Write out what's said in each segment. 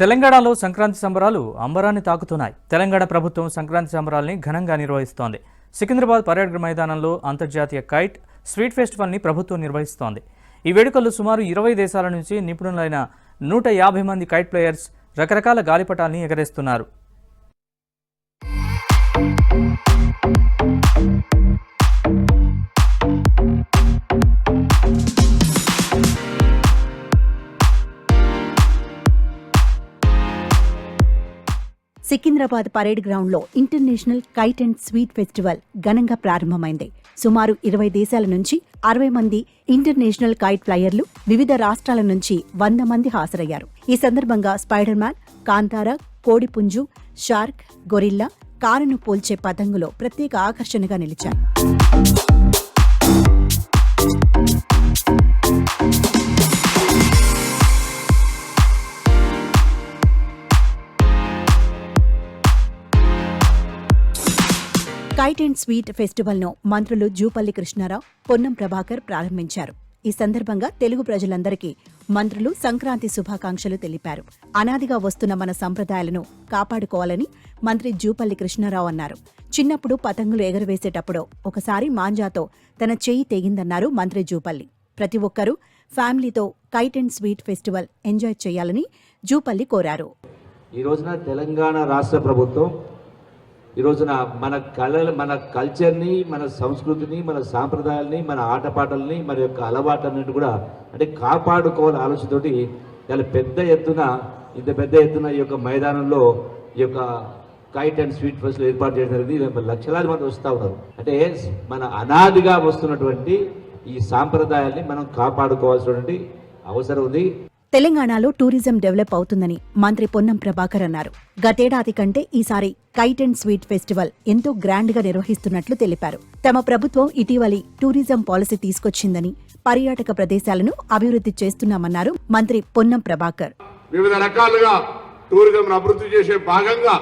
తెలంగాణలో సంక్రాంతి సంబరాలు అంబరాన్ని తాకుతున్నాయి. తెలంగాణ ప్రభుత్వం సంక్రాంతి సంబరాల్ని ఘనంగా నిర్వహిస్తోంది. సికింద్రాబాద్ పరేడ్ మైదానంలో అంతర్జాతీయ కైట్ స్వీట్ ఫెస్టివల్ని ప్రభుత్వం నిర్వహిస్తోంది. ఈ వేడుకల్లో సుమారు 20 దేశాల నుంచి నిపుణులైన 150 మంది కైట్ ప్లేయర్స్ రకరకాల గాలిపటాల్ని ఎగరేస్తున్నారు. సికింద్రాబాద్ పరేడ్ గ్రౌండ్లో international kite and sweet festival ఘనంగా ప్రారంభమైంది. సుమారు 20 దేశాల నుంచి 60 మంది ఇంటర్నేషనల్ కైట్ ఫ్లయర్లు, వివిధ రాష్ట్రాల నుంచి 100 మంది హాజరయ్యారు. ఈ సందర్భంగా స్పైడర్ మ్యాన్, కాంతార, కోడిపుంజు, షార్క్, గొరిల్లా, కారును పోల్చే పతంగులో ప్రత్యేక ఆకర్షణగా నిలిచారు. కైట్ అండ్ స్వీట్ ఫెస్టివల్ ను మంత్రులు జూపల్లి కృష్ణారావు, పొన్నం ప్రభాకర్ ప్రారంభించారు. ఈ సందర్భంగా తెలుగు ప్రజలందరికీ మంత్రులు సంక్రాంతి శుభాకాంక్షలు తెలిపారు. అనాదిగా వస్తున్న మన సంప్రదాయాలను కాపాడుకోవాలని మంత్రి జూపల్లి కృష్ణారావు అన్నారు. చిన్నప్పుడు పతంగులు ఎగరవేసేటప్పుడు ఒకసారి మాంజాతో తన చెయ్యి తెగిందన్నారు మంత్రి జూపల్లి. ప్రతి ఒక్కరూ ఫ్యామిలీతో kite and sweet festival enjoy చేయాలని జూపల్లి కోరారు. ఈ రోజున తెలంగాణ రాష్ట్ర ప్రభుత్వం ఈ రోజున మన మన కల్చర్ని, మన సంస్కృతిని, మన సాంప్రదాయాల్ని, మన ఆటపాటల్ని, మన యొక్క అలవాట్లన్నింటి కూడా అంటే కాపాడుకోవాలని ఆలోచనతోటి చాలా ఇంత పెద్ద ఎత్తున ఈ యొక్క మైదానంలో ఈ యొక్క కైట్ అండ్ స్వీట్ ఫెస్టివల్ ఏర్పాటు చేయడం జరిగింది. లక్షలాది మంది వస్తూ ఉన్నారు. అంటే మన అనాదిగా వస్తున్నటువంటి ఈ సాంప్రదాయాల్ని మనం కాపాడుకోవాల్సినటువంటి అవసరం ఉంది. తెలంగాణలో టూరిజం డెవలప్ అవుతుందని మంత్రి పొన్నం ప్రభాకర్ అన్నారు. గతేడాది కంటే ఈసారి కైట్ అండ్ స్వీట్ ఫెస్టివల్ ఎంతో గ్రాండ్ గా నిర్వహిస్తున్నట్లు తెలిపారు. తమ ప్రభుత్వం ఇటీవలి టూరిజం పాలసీ తీసుకొచ్చిందని, పర్యాటక ప్రదేశాలను అభివృద్ధి చేస్తున్నామన్నారు మంత్రి పొన్నం ప్రభాకర్. వివిధ రకాలుగా టూరిజం అభివృద్ధి చేసే భాగంగా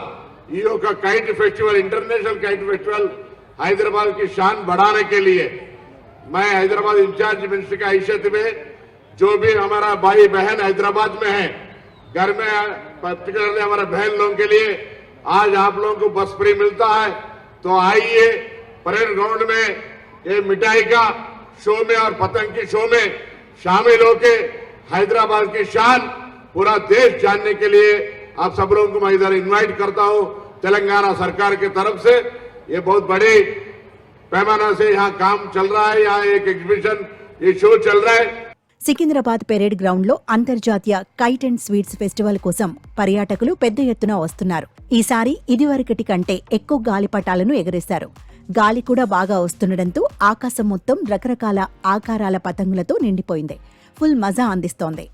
ఈ యొక్క kite festival, international kite festival Hyderabad की शान बढ़ाने के लिए मैं हैदराबाद इंचार्ज मिनिस्टर की हैसियत में जो भी हमारा भाई बहन हैदराबाद में है, घर में पर्टिकुलरली हमारे बहन लोगों के लिए आज आप लोगों को बस फ्री मिलता है, तो आइए परेड ग्राउंड में ये मिठाई का शो में और पतंग की शो में शामिल होके हैदराबाद की शान पूरा देश जानने के लिए आप सब लोगों को मैं इधर इन्वाइट करता हूं. तेलंगाना सरकार की तरफ से ये बहुत बड़ी पैमाना से यहाँ काम चल रहा है. यहाँ एक एग्जीबिशन, ये शो चल रहा है. సికింద్రాబాద్ పెరేడ్ గ్రౌండ్లో అంతర్జాతీయ కైట్ అండ్ స్వీట్స్ ఫెస్టివల్ కోసం పర్యాటకులు పెద్ద ఎత్తున వస్తున్నారు. ఈసారి ఇదివరకటి కంటే ఎక్కువ గాలిపటాలను ఎగరేశారు. గాలి కూడా బాగా వస్తుండటంతో ఆకాశం మొత్తం రకరకాల ఆకారాల పతంగులతో నిండిపోయింది. ఫుల్ మజా అందిస్తోంది.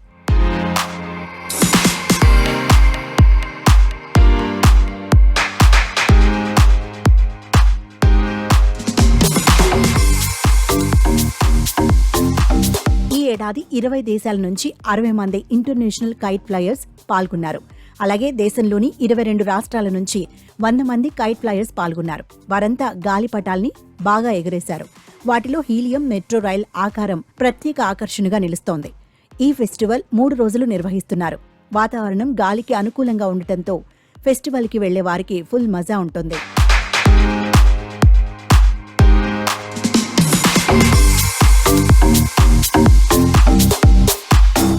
ఏడాది 20 దేశాల నుంచి 60 మంది ఇంటర్నేషనల్ కైట్ ఫ్లయర్స్ పాల్గొన్నారు. అలాగే దేశంలోని 22 రాష్ట్రాల నుంచి 100 మంది కైట్ ఫ్లయర్స్ పాల్గొన్నారు. వారంతా గాలిపటాల్ని బాగా ఎగరేశారు. వాటిలో హీలియం మెట్రో రైల్ ఆకారం ప్రత్యేక ఆకర్షణగా నిలుస్తోంది. ఈ ఫెస్టివల్ 3 రోజులు నిర్వహిస్తున్నారు. వాతావరణం గాలికి అనుకూలంగా ఉండటంతో ఫెస్టివల్కి వెళ్లే వారికి ఫుల్ మజా ఉంటుంది.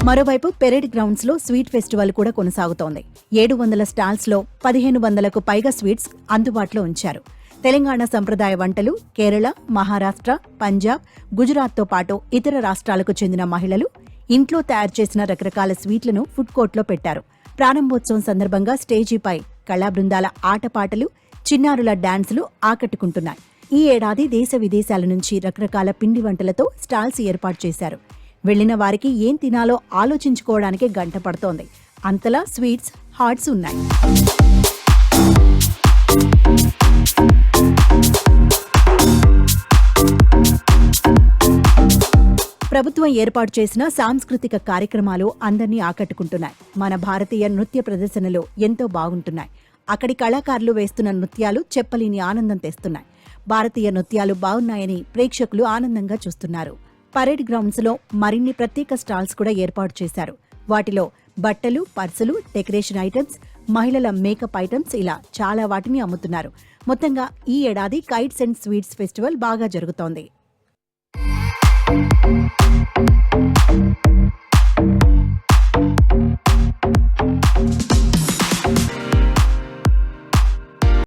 మరోవైపు పెరేడ్ గ్రౌండ్స్ లో స్వీట్ ఫెస్టివల్ కూడా కొనసాగుతోంది. 700 స్టాల్స్ లో 1500కు పైగా స్వీట్స్ అందుబాటులో ఉంచారు. తెలంగాణ సంప్రదాయ వంటలు కేరళ, మహారాష్ట్ర, పంజాబ్, గుజరాత్తో పాటు ఇతర రాష్ట్రాలకు చెందిన మహిళలు ఇంట్లో తయారు చేసిన రకరకాల స్వీట్లను ఫుడ్ కోర్ట్లో పెట్టారు. ప్రారంభోత్సవం సందర్భంగా స్టేజీపై కళా బృందాల ఆటపాటలు, చిన్నారుల డాన్సులు ఆకట్టుకుంటున్నాయి. ఈ ఏడాది దేశ విదేశాల నుంచి రకరకాల పిండి వంటలతో స్టాల్స్ ఏర్పాటు చేశారు. వెళ్లిన వారికి ఏం తినాలో ఆలోచించుకోవడానికే గంట పడుతోంది. అంతలా స్వీట్స్, హాట్స్ ఉన్నాయి. ప్రభుత్వం ఏర్పాటు చేసిన సాంస్కృతిక కార్యక్రమాలు అందర్నీ ఆకట్టుకుంటున్నాయి. మన భారతీయ నృత్య ప్రదర్శనలు ఎంతో బాగుంటున్నాయి. అక్కడి కళాకారులు వేస్తున్న నృత్యాలు చెప్పలేని ఆనందం తెస్తున్నాయి. భారతీయ నృత్యాలు బాగున్నాయని ప్రేక్షకులు ఆనందంగా చూస్తున్నారు. పరేడ్ గ్రౌండ్స్ లో మరిన్ని ప్రత్యేక స్టాల్స్ కూడా ఏర్పాటు చేశారు. వాటిలో బట్టలు, పర్సులు, డెకరేషన్ ఐటమ్స్, మహిళల మేకప్ ఐటమ్స్ ఇలా చాలా వాటిని అమ్ముతున్నారు. మొత్తంగా ఈ ఏడాది కైట్స్ అండ్ స్వీట్స్ ఫెస్టివల్ బాగా జరుగుతోంది.